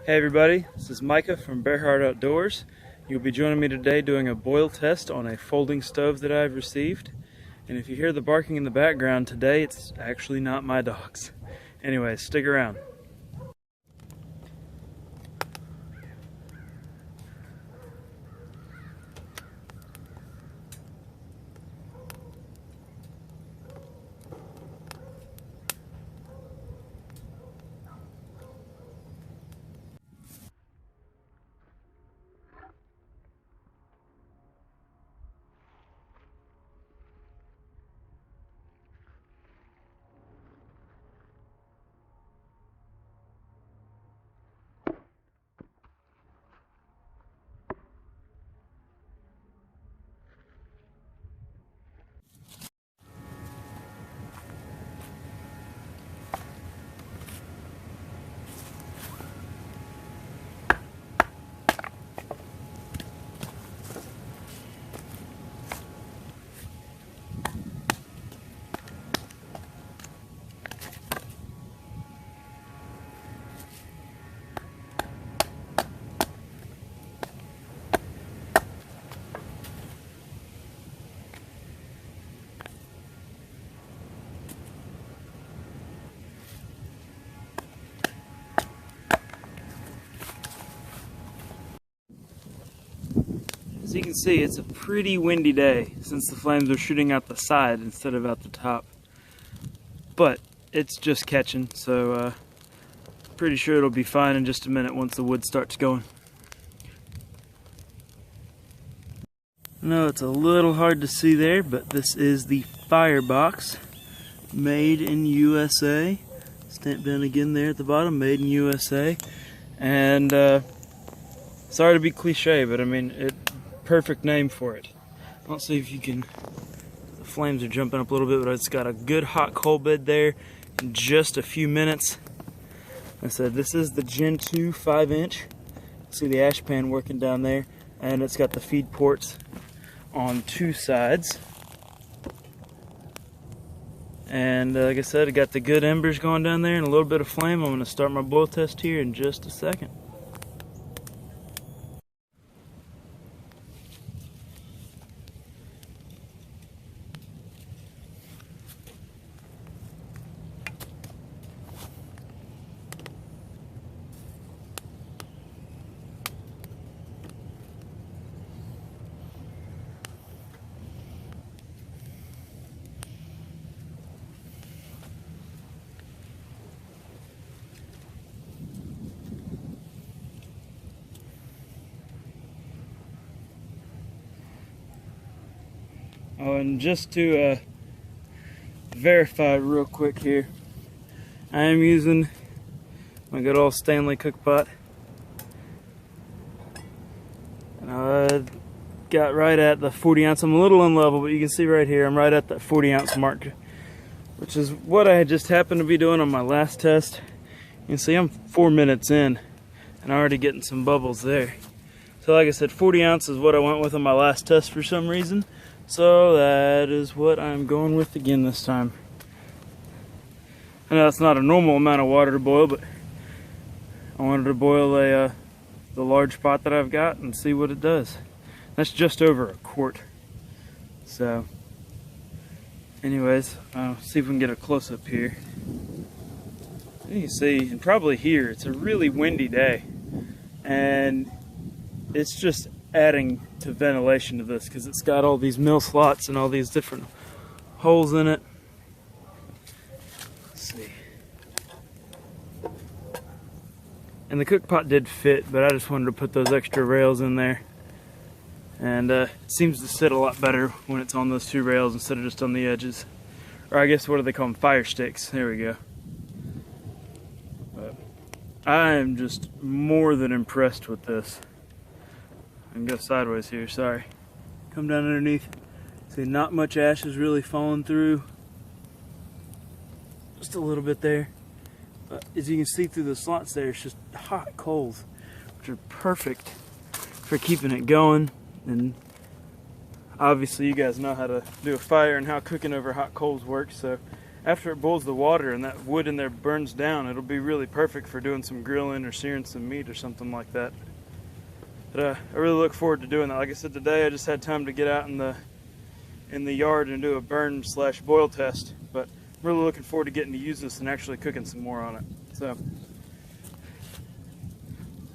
Hey everybody, this is Micah from Bear Heart Outdoors. You'll be joining me today doing a boil test on a folding stove that I've received. And if you hear the barking in the background today, it's actually not my dogs. Anyways, stick around. As you can see, it's a pretty windy day since the flames are shooting out the side instead of out the top. But it's just catching, so pretty sure it'll be fine in just a minute once the wood starts going. I know it's a little hard to see there, but this is the Firebox, made in USA. Stamp down again there at the bottom, made in USA. And sorry to be cliche, but I mean, perfect name for it. I don't see if you can, the flames are jumping up a little bit, but it's got a good hot coal bed there in just a few minutes. I said this is the Gen 2 5-inch. See the ash pan working down there, and it's got the feed ports on two sides. And like I said, I got the good embers going down there and a little bit of flame. I'm going to start my boil test here in just a second. Oh, and just to verify real quick here, I am using my good old Stanley cook pot. And I got right at the 40 ounce. I'm a little unlevel, but you can see right here, I'm right at that 40 ounce mark, which is what I just happened to be doing on my last test. You can see I'm 4 minutes in, and I'm already getting some bubbles there. So like I said, 40 ounce is what I went with on my last test for some reason. So that is what I'm going with again this time. I know that's not a normal amount of water to boil, but I wanted to boil the large pot that I've got and see what it does. That's just over a quart. So anyways, I'll see if we can get a close-up here. You can see, and probably here, it's a really windy day. And it's just adding to ventilation to this because it's got all these mill slots and all these different holes in it. Let's see. And the cook pot did fit, but I just wanted to put those extra rails in there. And it seems to sit a lot better when it's on those two rails instead of just on the edges. Or I guess, what do they call them? Fire sticks. There we go. But I am just more than impressed with this. I can go sideways here, sorry. Come down underneath. See, not much ash is really falling through. Just a little bit there. But as you can see through the slots there, it's just hot coals, which are perfect for keeping it going. And obviously you guys know how to do a fire and how cooking over hot coals works, so after it boils the water and that wood in there burns down, it'll be really perfect for doing some grilling or searing some meat or something like that. But I really look forward to doing that. Like I said, today I just had time to get out in the yard and do a burn/boil test. But I'm really looking forward to getting to use this and actually cooking some more on it. So,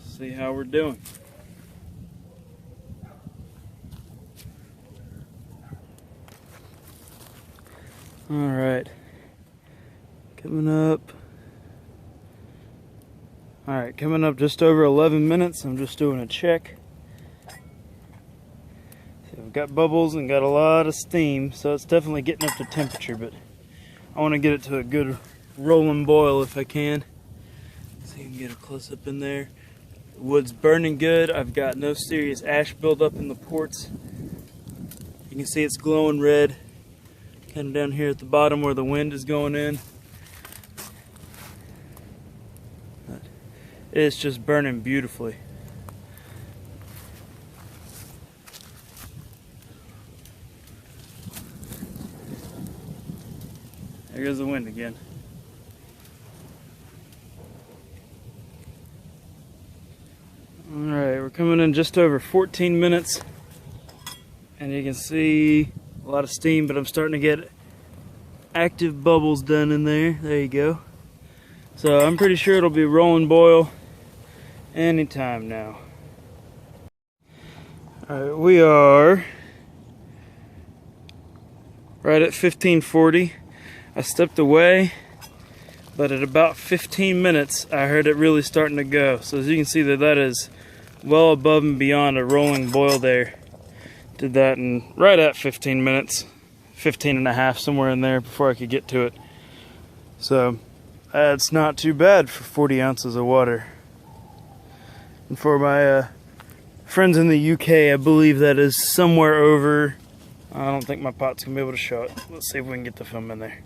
see how we're doing. All right, coming up. All right, coming up just over 11 minutes. I'm just doing a check. See, I've got bubbles and got a lot of steam, so it's definitely getting up to temperature, but I want to get it to a good rolling boil if I can. So you can get a close up in there. The wood's burning good. I've got no serious ash buildup in the ports. You can see it's glowing red. Kind of down here at the bottom where the wind is going in. But it's just burning beautifully. There goes the wind again. Alright, we're coming in just over 14 minutes. And you can see a lot of steam, but I'm starting to get active bubbles done in there. There you go. So I'm pretty sure it'll be rolling boil anytime now. Alright, we are right at 1540. I stepped away, but at about 15 minutes I heard it really starting to go. So as you can see, that is well above and beyond a rolling boil there. Did that in right at 15 minutes, 15 and a half, somewhere in there before I could get to it. So that's not too bad for 40 ounces of water. And for my friends in the UK, I believe that is somewhere over, I don't think my pot's gonna be able to show it. Let's see if we can get the film in there.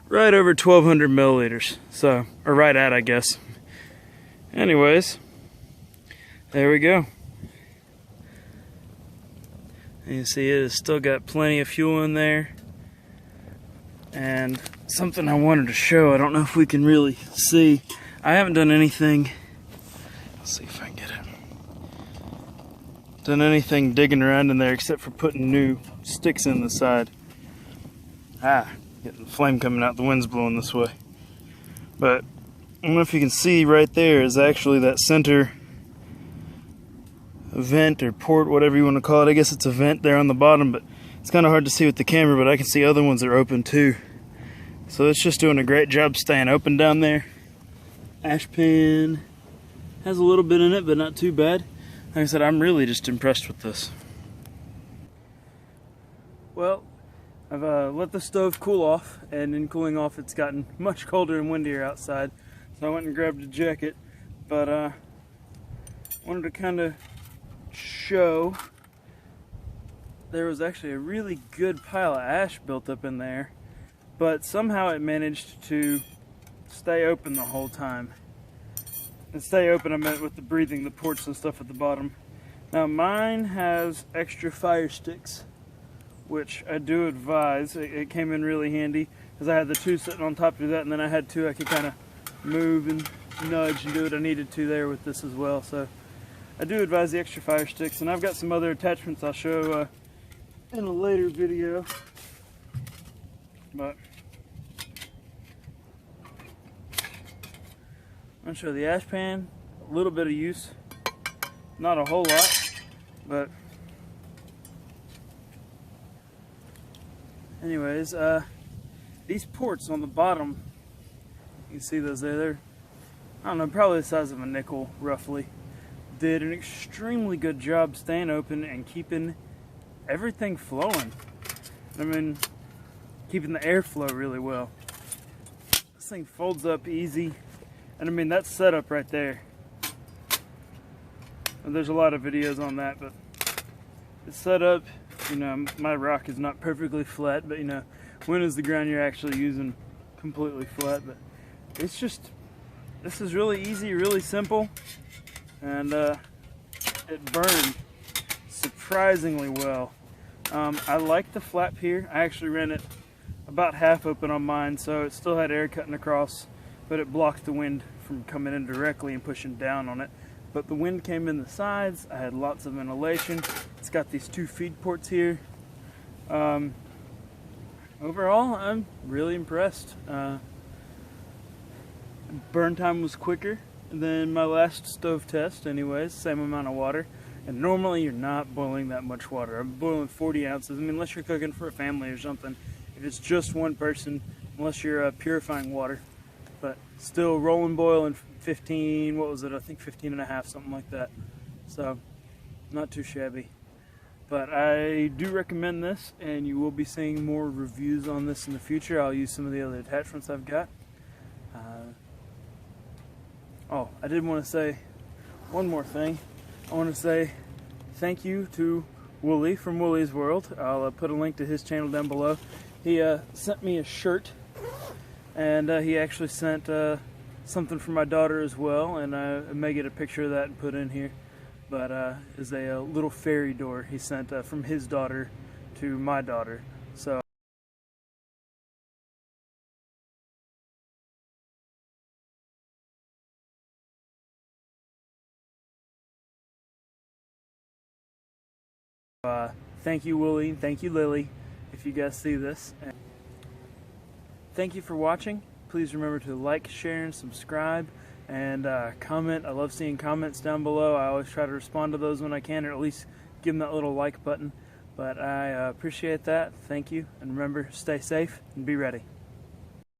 Right over 1200 milliliters. So, or right at, I guess. Anyways, there we go. And you see it has still got plenty of fuel in there. And something I wanted to show, I don't know if we can really see. I haven't done anything, let's see if I can get it. Done anything digging around in there except for putting new sticks in the side. Getting the flame coming out, the wind's blowing this way. But I don't know if you can see right there is actually that center vent or port, whatever you want to call it. I guess it's a vent there on the bottom, but it's kind of hard to see with the camera, but I can see other ones that are open too. So it's just doing a great job staying open down there. Ash pan has a little bit in it, but not too bad. Like I said, I'm really just impressed with this. Well, I've let the stove cool off, and in cooling off it's gotten much colder and windier outside, so I went and grabbed a jacket. But wanted to kind of show there was actually a really good pile of ash built up in there, but somehow it managed to stay open the whole time. And stay open, I meant with the breathing, the ports and stuff at the bottom. Now mine has extra fire sticks, which I do advise. It came in really handy because I had the two sitting on top of that, and then I had two I could kind of move and nudge and do what I needed to there with this as well. So I do advise the extra fire sticks, and I've got some other attachments I'll show in a later video. But I'm going to show the ash pan, a little bit of use, not a whole lot, but anyways, these ports on the bottom, you can see those there, they're, I don't know, probably the size of a nickel roughly. Did an extremely good job staying open and keeping everything flowing. I mean, keeping the airflow really well. This thing folds up easy, and I mean, that's set up right there. And there's a lot of videos on that, but it's set up. You know, my rock is not perfectly flat, but you know, when is the ground you're actually using completely flat? But it's just, this is really easy, really simple, and it burned surprisingly well. I like the flap here. I actually ran it about half open on mine, so it still had air cutting across, but it blocked the wind from coming in directly and pushing down on it. But the wind came in the sides. I had lots of ventilation. It's got these 2 feed ports here. Overall, I'm really impressed. Burn time was quicker than my last stove test anyways, same amount of water. And normally you're not boiling that much water. I'm boiling 40 ounces. I mean, unless you're cooking for a family or something. If it's just one person, unless you're purifying water. But still rolling boil in 15, what was it? I think 15 and a half, something like that. So, not too shabby. But I do recommend this, and you will be seeing more reviews on this in the future. I'll use some of the other attachments I've got. Oh, I did want to say one more thing. I want to say thank you to Wooly from Wooly's World. I'll put a link to his channel down below. He sent me a shirt, and he actually sent something for my daughter as well, and I may get a picture of that and put in here. But is a little fairy door he sent from his daughter to my daughter. So thank you, Wooly, and thank you, Lily, if you guys see this. And thank you for watching. Please remember to like, share, and subscribe, and comment. I love seeing comments down below. I always try to respond to those when I can, or at least give them that little like button. But I appreciate that. Thank you, and remember, stay safe and be ready.